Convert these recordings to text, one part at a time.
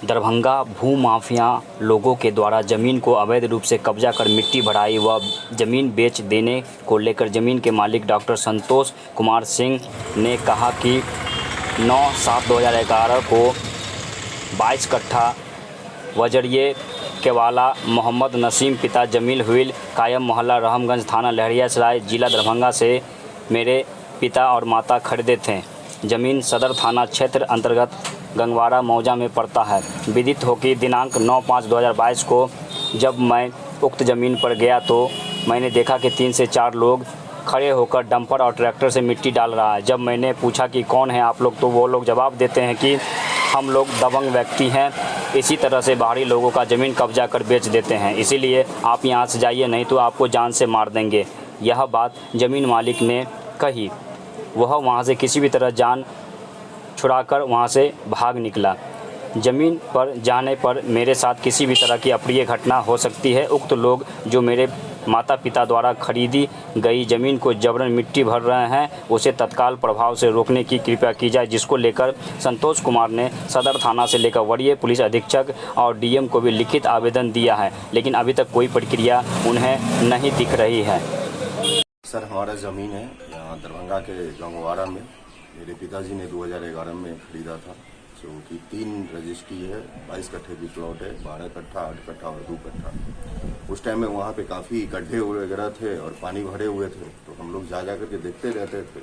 दरभंगा भूमाफिया लोगों के द्वारा जमीन को अवैध रूप से कब्जा कर मिट्टी भराई व जमीन बेच देने को लेकर जमीन के मालिक डॉक्टर संतोष कुमार सिंह ने कहा कि 9/7/2011 को 22 कट्ठा वजरिए केवाला मोहम्मद नसीम पिता जमील हुईल कायम मोहल्ला रहमगंज थाना लहरियासराय जिला दरभंगा से मेरे पिता और माता खरीदे थे। जमीन सदर थाना क्षेत्र अंतर्गत गंगवाड़ा मौजा में पड़ता है। विदित हो कि दिनांक 9/5/2022 को जब मैं उक्त ज़मीन पर गया तो मैंने देखा कि 3 से 4 लोग खड़े होकर डंपर और ट्रैक्टर से मिट्टी डाल रहा है। जब मैंने पूछा कि कौन है आप लोग, तो वो लोग जवाब देते हैं कि हम लोग दबंग व्यक्ति हैं, इसी तरह से बाहरी लोगों का ज़मीन कब्जा कर बेच देते हैं, इसीलिए आप यहाँ से जाइए नहीं तो आपको जान से मार देंगे। यह बात ज़मीन मालिक ने कही। वह वहाँ से किसी भी तरह जान छुड़ाकर वहाँ से भाग निकला। ज़मीन पर जाने पर मेरे साथ किसी भी तरह की अप्रिय घटना हो सकती है। उक्त लोग जो मेरे माता पिता द्वारा खरीदी गई ज़मीन को जबरन मिट्टी भर रहे हैं, उसे तत्काल प्रभाव से रोकने की कृपया की जाए, जिसको लेकर संतोष कुमार ने सदर थाना से लेकर वरीय पुलिस अधीक्षक और डीएम को भी लिखित आवेदन दिया है, लेकिन अभी तक कोई प्रक्रिया उन्हें नहीं दिख रही है। सर, हमारा ज़मीन है यहाँ दरभंगा के गंगवाड़ा में। मेरे पिताजी ने 2011 में खरीदा था, जो कि 3 रजिस्ट्री है, 22 कट्ठे की प्लॉट है, 12 कट्ठा, 8 कट्ठा और 2 कट्ठा। उस टाइम में वहाँ पे काफ़ी गड्ढे वगैरह थे और पानी भरे हुए थे, तो हम लोग जा करके देखते रहते थे।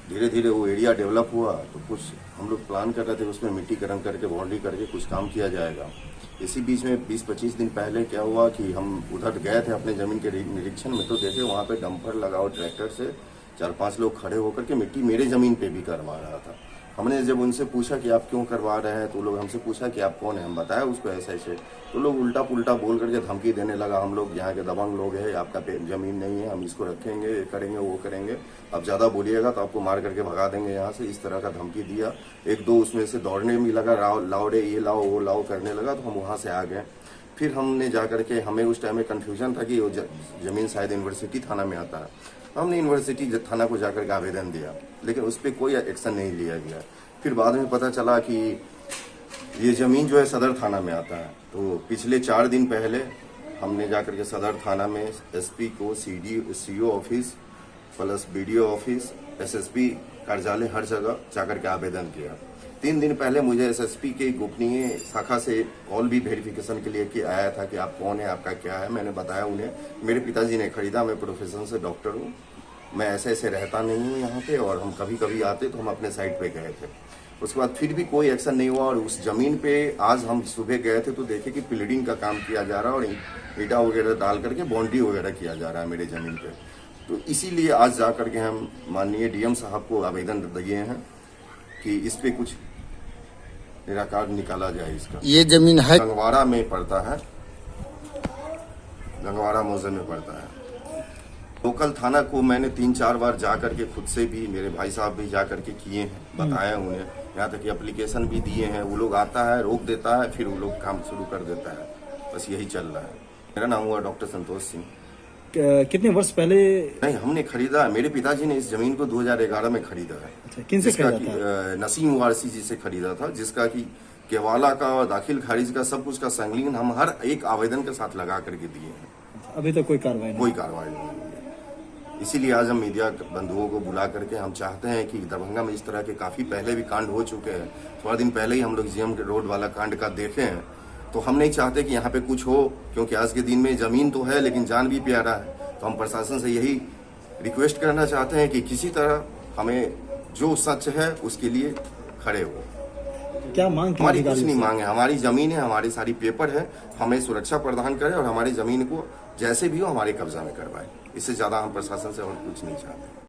धीरे धीरे वो एरिया डेवलप हुआ तो कुछ हम लोग प्लान कर रहे थे उसमें मिट्टीकरण करके बाउंड्री करके कुछ काम किया जाएगा। इसी बीच में 20-25 दिन पहले क्या हुआ कि हम उधर गए थे अपने ज़मीन के निरीक्षण में, तो देखे वहाँ पे डंपर लगा और ट्रैक्टर से 4-5 लोग खड़े होकर के मिट्टी मेरे ज़मीन पे भी करवा रहा था। हमने जब उनसे पूछा कि आप क्यों करवा रहे हैं, तो लोग हमसे पूछा कि आप कौन हैं, हम बताया उसको ऐसे ऐसे, तो लोग उल्टा पुल्टा बोल करके धमकी देने लगा। हम लोग यहाँ के दबंग लोग हैं, आपका ज़मीन नहीं है, हम इसको रखेंगे, ये करेंगे, वो करेंगे, अब ज़्यादा बोलिएगा तो आपको मार करके भगा देंगे यहाँ से, इस तरह का धमकी दिया। 1-2 उसमें से दौड़ने भी लगा, लाओ रे, ये लाओ वो लाओ करने लगा, तो हम वहाँ से आ गए। फिर हमने जा करके, हमें उस टाइम में कन्फ्यूजन था कि वो ज़मीन शायद यूनिवर्सिटी थाना में आता है। हमने यूनिवर्सिटी थाना को जाकर के आवेदन दिया, लेकिन उस पर कोई एक्शन नहीं लिया गया। फिर बाद में पता चला कि ये ज़मीन जो है सदर थाना में आता है। तो पिछले 4 दिन पहले हमने जाकर के सदर थाना में एसपी को, CO office plus BDO office, SSP कार्यालय, हर जगह जाकर के आवेदन किया। 3 दिन पहले मुझे एसएसपी के गोपनीय शाखा से कॉल भी वेरिफिकेशन के लिए कि आया था कि आप कौन है, आपका क्या है। मैंने बताया उन्हें मेरे पिताजी ने खरीदा, मैं प्रोफेशन से डॉक्टर हूँ, मैं ऐसे ऐसे रहता नहीं हूँ यहाँ पे, और हम कभी कभी आते तो हम अपने साइट पे गए थे। उसके बाद फिर भी कोई एक्शन नहीं हुआ, और उस ज़मीन पे आज हम सुबह गए थे तो देखे कि पिलडिंग का काम किया जा रहा है और ईटा वगैरह डाल करके बाउंड्री वगैरह किया जा रहा है मेरे ज़मीन पे। तो इसीलिए आज जा करके हम माननीय डीएम साहब को आवेदन दिए हैं कि इस पे कुछ निराकार निकाला जाए। इसका ये ज़मीन है गंगवाड़ा में पड़ता है, गंगवाड़ा मौजे में पड़ता है। लोकल थाना को मैंने 3-4 बार जा करके खुद से भी, मेरे भाई साहब भी जा करके किए हैं, बताया उन्हें, यहाँ तक कि एप्लीकेशन भी दिए हैं। वो लोग आता है, रोक देता है, फिर वो लोग काम शुरू कर देता है। बस यही चल रहा है। मेरा नाम हुआ डॉक्टर संतोष सिंह। कितने वर्ष पहले? नहीं, हमने खरीदा, मेरे पिताजी ने इस जमीन को 2011 में खरीदा है। अच्छा, किनसे खरीदा था? नसीम वारसी जी से खरीदा था, जिसका कि केवाला का और दाखिल खारिज का सब कुछ का संलग्न हम हर एक आवेदन के साथ लगा करके दिए हैं। अभी तक कोई कार्रवाई नहीं? कोई कार्रवाई नहीं हुई है। इसीलिए आज हम मीडिया बंधुओं को बुला करके हम चाहते हैं कि दरभंगा में इस तरह के काफ़ी पहले भी कांड हो चुके हैं। थोड़ा दिन पहले ही हम लोग जीएम रोड वाला कांड का देखे हैं, तो हम नहीं चाहते कि यहाँ पे कुछ हो, क्योंकि आज के दिन में ज़मीन तो है लेकिन जान भी प्यारा है। तो हम प्रशासन से यही रिक्वेस्ट करना चाहते हैं कि किसी तरह हमें जो सच है उसके लिए खड़े हो। क्या मांग? हमारी कुछ नहीं मांग है, हमारी ज़मीन है, हमारी सारी पेपर है, हमें सुरक्षा प्रदान करें और हमारी ज़मीन को जैसे भी हो हमारे कब्जा में करवाएं। इससे ज़्यादा हम प्रशासन से और कुछ नहीं चाहते।